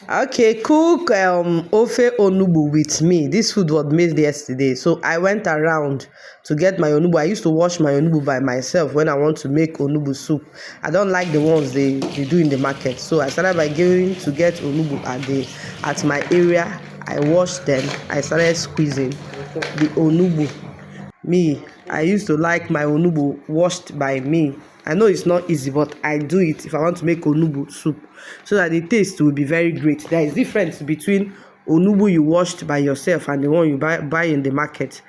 Okay, cook ofe onugbu with me. This food was made yesterday, so I went around to get my onugbu. I used to wash my onugbu by myself when I want to make onugbu soup. I don't like the ones they do in the market, so I started by going to get onugbu at my area. I washed them. I started squeezing the onugbu. Me, I used to like my onugbu washed by me. I know it's not easy, but I do it if I want to make onugbu soup so that the taste will be very great. There is difference between onugbu you washed by yourself and the one you buy in the market.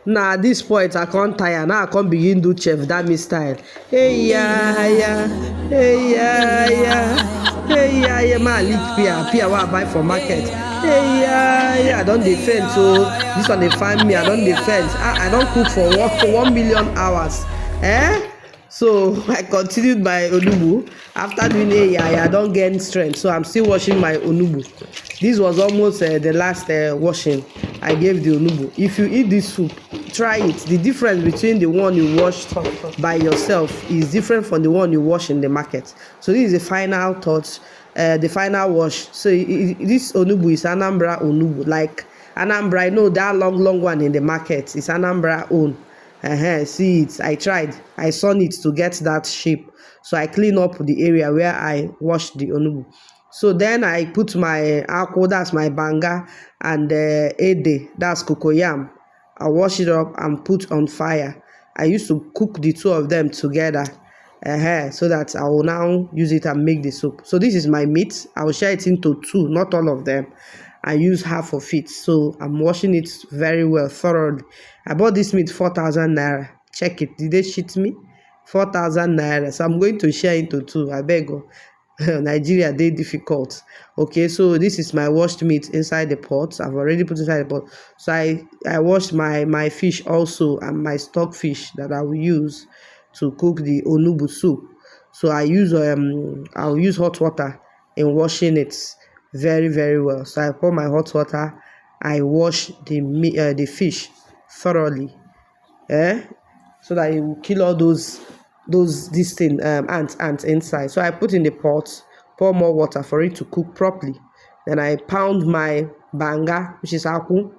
Now at this point I can't tire. Now I can't begin do Chef Dami style. Hey yeah yeah, hey yeah yeah, hey yeah yeah. Man, lick pia what I buy for market. Hey yeah yeah, I don't defend. So this one they find me. I don't defend. I don't cook for 1 million hours. Eh? So I continued my onugbu. After doing I don't gain strength, so I'm still washing my onugbu. This was almost the last washing I gave the onugbu. If you eat this soup, try it. The difference between the one you washed by yourself is different from the one you wash in the market. So this is the final touch, the final wash. So this onugbu is Anambra onugbu, like Anambra. I know that long one in the market is Anambra own. See it, I tried, I saw it to get that shape, so I clean up the area where I washed the onugbu. So then I put my akwu, that's my banga, and ede, that's cocoyam. I wash it up and put on fire. I used to cook the two of them together, so that I will now use it and make the soup. So this is my meat. I will share it into two, not all of them. I use half of it, so I'm washing it very well, thoroughly. I bought this meat 4,000 naira. Check it. Did they cheat me? 4,000 naira. So I'm going to share into two. I beg you. Nigeria, they difficult. Okay, so this is my washed meat inside the pot. I've already put inside the pot. So I washed my fish also, and my stock fish that I will use to cook the onugbu soup. So I'll use hot water in washing it very well. So I pour my hot water. I wash the fish thoroughly, so that it will kill all those ants inside. So I put in the pot, pour more water for it to cook properly. Then I pound my banga, which is akwu,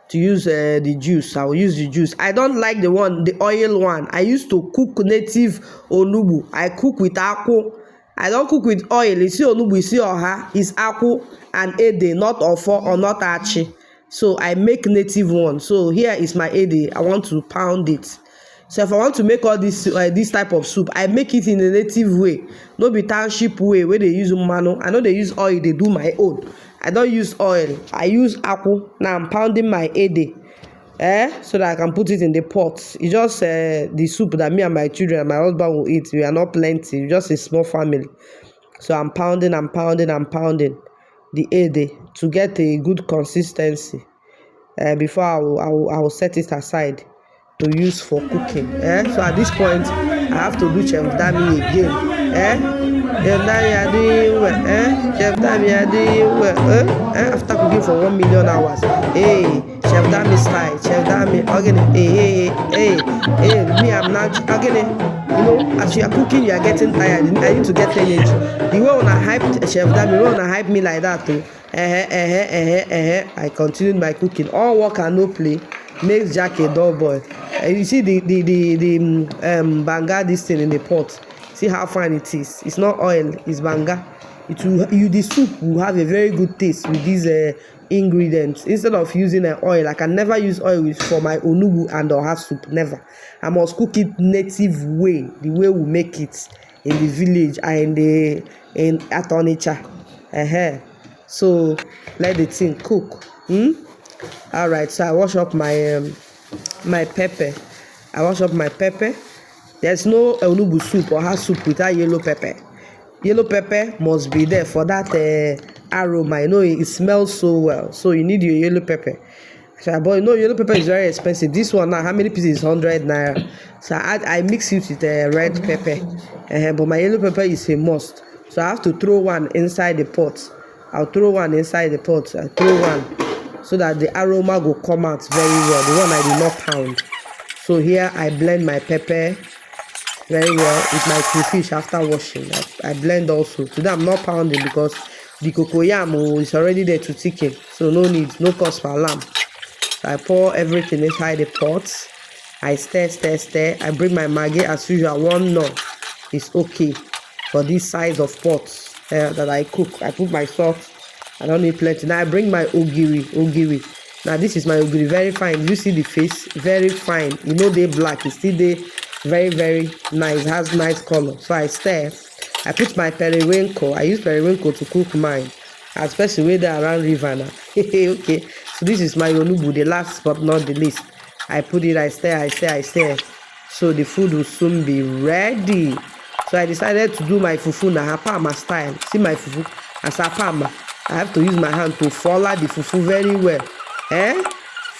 to use the juice. I will use the juice. I don't like the oil one. I used to cook native onugbu. I cook with akwu. I don't cook with oil. You see onugbu, you see oha, is akwu and ede, not ofo or not achi. So I make native one. So here is my ede. I want to pound it. So if I want to make all this type of soup, I make it in a native way, no be township way where they use mano. I know they use oil, they do my own. I don't use oil. I use akwu. Now I'm pounding my ede, so that I can put it in the pot. It's just the soup that me and my children and my husband will eat. We are not plenty, just a small family. So I'm pounding the ede to get a good consistency before I will set it aside to use for cooking. So at this point, I have to do Chef Dami again. Chef Dami are doing well. Chef Dami are doing well. After cooking for 1 million hours. Hey, Chef Dami style. Chef Dami, again. Hey. Me, I'm not again. You know, as you are cooking, you are getting tired. I need to get energy. The way when I hyped Chef Dami, the way when I hyped me like that too. I continued my cooking. All work and no play makes Jack a dull boy. You see the banga, this thing in the pot. See how fine it is. It's not oil, it's banga. The soup will have a very good taste with these ingredients. Instead of using oil, I can never use oil for my onugbu and oha soup. Never. I must cook it native way, the way we make it in the village and in Atonicha. So let the thing cook. All right. So I wash up my my pepper. There's no onugbu soup or hot soup without yellow pepper. Yellow pepper must be there for that aroma. You know, it smells so well. So you need your yellow pepper. So, but you know, yellow pepper is very expensive. This one now, how many pieces? 100 naira. So I mix it with red pepper. But my yellow pepper is a must. So I have to throw one inside the pot. I'll throw one inside the pot. I throw one so that the aroma will come out very well. The one I did not pound. So here I blend my pepper very well with my crayfish after washing. I blend also. Today I'm not pounding because the cocoyam is already there to thicken, so no cause for alarm. So I pour everything inside the pot. I stir. I bring my maggi as usual. One no is okay for this size of pot that I cook. I put my salt. I don't need plenty. Now I bring my ogiri. Now this is my ogiri, very fine. You see the face, very fine. You know they black. It's still they very nice. It has nice color. So I stir. I put my periwinkle. I use periwinkle to cook mine, especially when they're around river now. Okay. So this is my onugbu, the last but not the least. I put it. I stir. So the food will soon be ready. So I decided to do my fufu na hapama style. See my fufu as hapama. I have to use my hand to follow the fufu very well.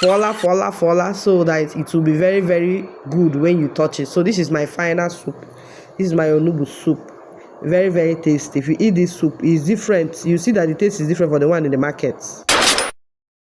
Follow, so that it will be very good when you touch it. So this is my final soup. This is my onugbu soup. Very tasty. If you eat this soup, it's different. You see that the taste is different from the one in the market.